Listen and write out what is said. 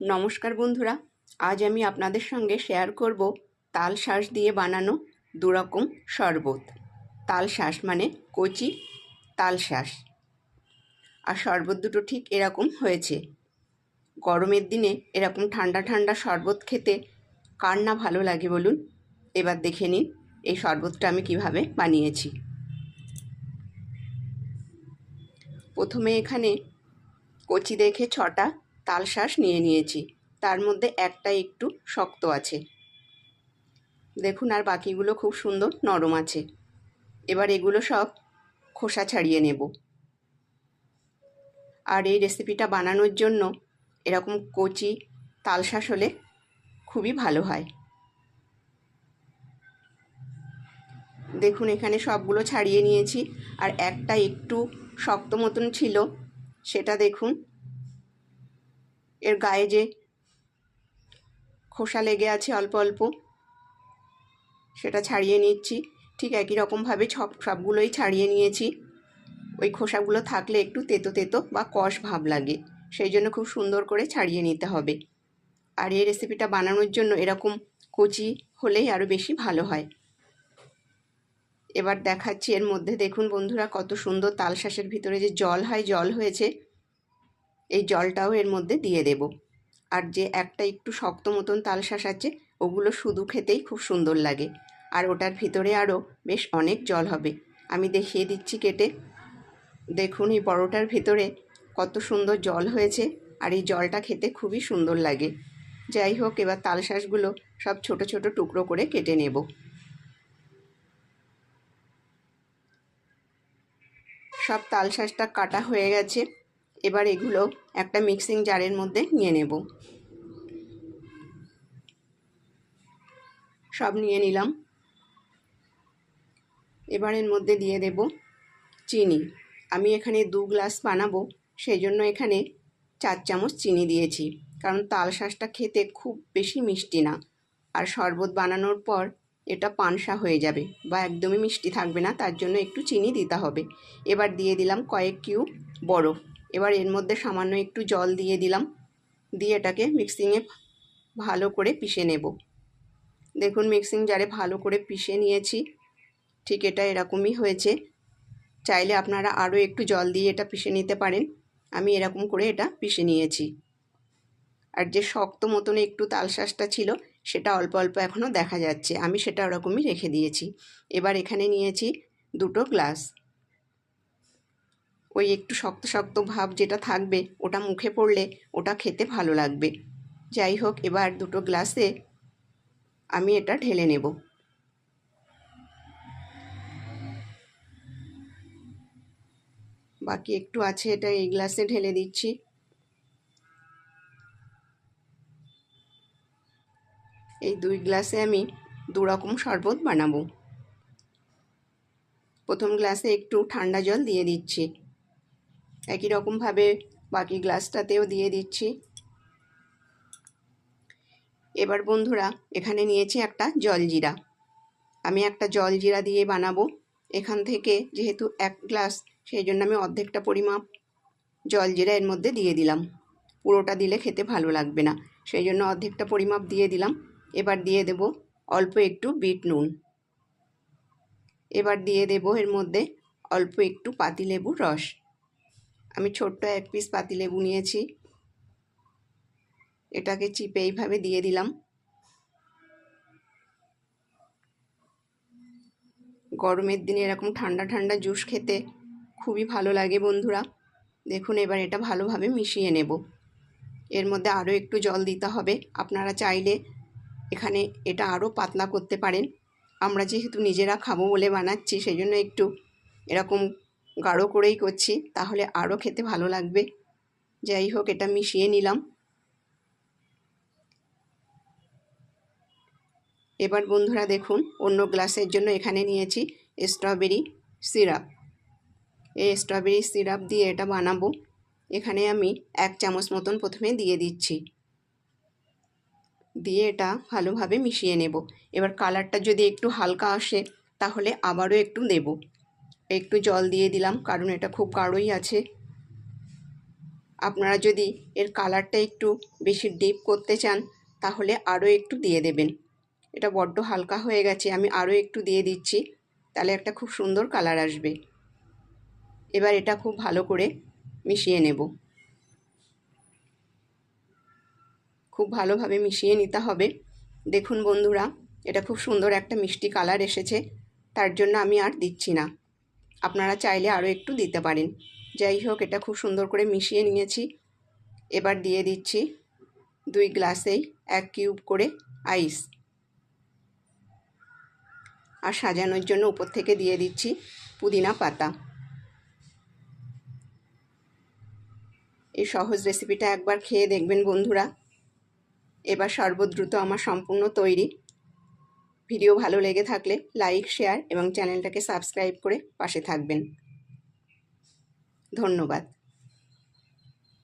নমস্কার বন্ধুরা, আজ আমি আপনাদের সঙ্গে শেয়ার করব তাল শাঁস দিয়ে বানানো দুরকম শরবত। তাল শাঁস মানে কচি তাল শাঁস, আর শরবত দুটো ঠিক এরকম হয়েছে। গরমের দিনে এরকম ঠান্ডা ঠান্ডা শরবত খেতে কার না ভালো লাগে বলুন। এবার দেখে নিন এই শরবতটা আমি কিভাবে বানিয়েছি। প্রথমে এখানে কচি দেখে 6টা তাল শাঁস নিয়েছি, তার মধ্যে একটা একটু শক্ত আছে দেখুন, আর বাকিগুলো খুব সুন্দর নরম আছে। এবার এগুলো সব খোসা ছাড়িয়ে নেব। আর এই রেসিপিটা বানানোর জন্য এরকম কচি তাল শাঁস হলে খুবই ভালো হয়। দেখুন এখানে সবগুলো ছাড়িয়ে নিয়েছি, আর একটা একটু শক্ত মতন ছিল, সেটা দেখুন এর গায়ে যে খোসা লেগে আছে অল্প অল্প, সেটা ছাড়িয়ে নিচ্ছি। ঠিক একই রকমভাবে সবগুলোই ছাড়িয়ে নিয়েছি। ওই খোসাগুলো থাকলে একটু তেতো তেতো বা কষ ভাব লাগে, সেই জন্য খুব সুন্দর করে ছাড়িয়ে নিতে হবে। আর এই রেসিপিটা বানানোর জন্য এরকম কচি হলেই আরও বেশি ভালো হয়। এবার দেখাচ্ছি এর মধ্যে দেখুন বন্ধুরা কত সুন্দর তাল শাঁসের ভিতরে যে জল হয়, জল হয়েছে। এই জলটাও এর মধ্যে দিয়ে দেব। আর যে একটা একটু শক্ত মতন তাল শাঁস আছে, ওগুলো শুধু খেতেই খুব সুন্দর লাগে, আর ওটার ভিতরে আরও বেশ অনেক জল হবে। আমি দেখিয়ে দিচ্ছি কেটে। দেখুন এই বড়টার ভিতরে কত সুন্দর জল হয়েছে, আর এই জলটা খেতে খুবই সুন্দর লাগে। যাই হোক, এবার তাল শাঁসগুলো সব ছোট ছোট টুকরো করে কেটে নেব। সব তাল শাঁসটা কাটা হয়ে গেছে। এবার এগুলো একটা মিক্সিং জারের মধ্যে নিয়ে নেব। সব নিয়ে নিলাম। এবার এর মধ্যে দিয়ে দেব চিনি। আমি এখানে 2 গ্লাস বানাবো, সেই জন্য এখানে 4 চামচ চিনি দিয়েছি, কারণ তাল শাঁসটা খেতে খুব বেশি মিষ্টি না, আর শরবত বানানোর পর এটা পানসা হয়ে যাবে বা একদমই মিষ্টি থাকবে না, তার জন্য একটু চিনি দিতে হবে। এবার দিয়ে দিলাম কয়েক কিউব বরফ। এবার এর মধ্যে সামান্য একটু জল দিয়ে দিলাম, দিয়ে এটাকে মিক্সিংয়ে ভালো করে পিষে নেব। দেখুন মিক্সিং জারে ভালো করে পিষে নিয়েছি। ঠিক এটা এরকমই হয়েছে। চাইলে আপনারা আরও একটু জল দিয়ে এটা পিষে নিতে পারেন। আমি এরকম করে এটা পিষে নিয়েছি। আর যে শক্ত মতন একটু তাল শাঁসটা ছিল, সেটা অল্প অল্প এখনও দেখা যাচ্ছে, আমি সেটা ওরকমই রেখে দিয়েছি। এবার এখানে নিয়েছি 2টো গ্লাস। ওই একটু শক্ত শক্ত ভাব যেটা থাকবে, ওটা মুখে পড়লে ওটা খেতে ভালো লাগবে। যাই হোক, এবার 2টো গ্লাসে আমি এটা ঢেলে নেব। বাকি একটু আছে, এটা এই গ্লাসে ঢেলে দিচ্ছি। এই 2 গ্লাসে আমি 2 রকম শরবত বানাবো। প্রথম গ্লাসে একটু ঠান্ডা জল দিয়ে দিচ্ছি, একই রকমভাবে বাকি গ্লাসটাতেও দিয়ে দিচ্ছি। এবার বন্ধুরা এখানে নিয়েছি একটা জলজিরা। আমি একটা জলজিরা দিয়ে বানাবো। এখান থেকে যেহেতু 1 গ্লাস, সেই জন্য আমি অর্ধেকটা পরিমাপ জলজিরা এর মধ্যে দিয়ে দিলাম। পুরোটা দিলে খেতে ভালো লাগবে না, সেই জন্য অর্ধেকটা পরিমাপ দিয়ে দিলাম। এবার দিয়ে দেব অল্প একটু বিট নুন। এবার দিয়ে দেব এর মধ্যে অল্প একটু পাতিলেবুর রস। আমি ছোট্ট 1 পিস পাতিলেবু নিয়েছি, এটাকে চিপে এইভাবে দিয়ে দিলাম। গরমের দিনে এরকম ঠান্ডা ঠান্ডা জুস খেতে খুবই ভালো লাগে বন্ধুরা। দেখুন এবার এটা ভালোভাবে মিশিয়ে নেব। এর মধ্যে আরও একটু জল দিতে হবে। আপনারা চাইলে এখানে এটা আরও পাতলা করতে পারেন। আমরা যেহেতু নিজেরা খাবো বলে বানাচ্ছি, সেই জন্য একটু এরকম গাঢ় করেই করছি, তাহলে আরও খেতে ভালো লাগবে। যাই হোক, এটা মিশিয়ে নিলাম। এবার বন্ধুরা দেখুন অন্য গ্লাসের জন্য এখানে নিয়েছি স্ট্রবেরি সিরাপ। এই স্ট্রবেরি সিরাপ দিয়ে এটা বানাবো। এখানে আমি 1 চামচ মতন প্রথমে দিয়ে দিচ্ছি, দিয়ে এটা ভালোভাবে মিশিয়ে নেব। এবার কালারটা যদি একটু হালকা আসে, তাহলে আবারও একটু দেব। একটু জল দিয়ে দিলাম, কারণ এটা খুব গাঢ়ই আছে। আপনারা যদি এর কালারটা একটু বেশি ডিপ করতে চান তাহলে আরও একটু দিয়ে দেবেন। এটা বড্ড হালকা হয়ে গেছে, আমি আরও একটু দিয়ে দিচ্ছি, তাহলে একটা খুব সুন্দর কালার আসবে। এবার এটা খুব ভালো করে মিশিয়ে নেব। খুব ভালোভাবে মিশিয়ে নিতে হবে। দেখুন বন্ধুরা, এটা খুব সুন্দর একটা মিষ্টি কালার এসেছে, তার জন্য আমি আর দিচ্ছি না। আপনারা চাইলে আরও একটু দিতে পারেন। যাই হোক, এটা খুব সুন্দর করে মিশিয়ে নিয়েছি। এবার দিয়ে দিচ্ছি 2 গ্লাসেই 1 কিউব করে আইস। আর সাজানোর জন্য উপর থেকে দিয়ে দিচ্ছি পুদিনা পাতা। এই সহজ রেসিপিটা একবার খেয়ে দেখবেন বন্ধুরা। এবার শরবত দ্রুত আমার সম্পূর্ণ তৈরি। ভিডিও ভালো লেগে থাকলে লাইক, শেয়ার এবং চ্যানেলটাকে সাবস্ক্রাইব করে পাশে থাকবেন। ধন্যবাদ।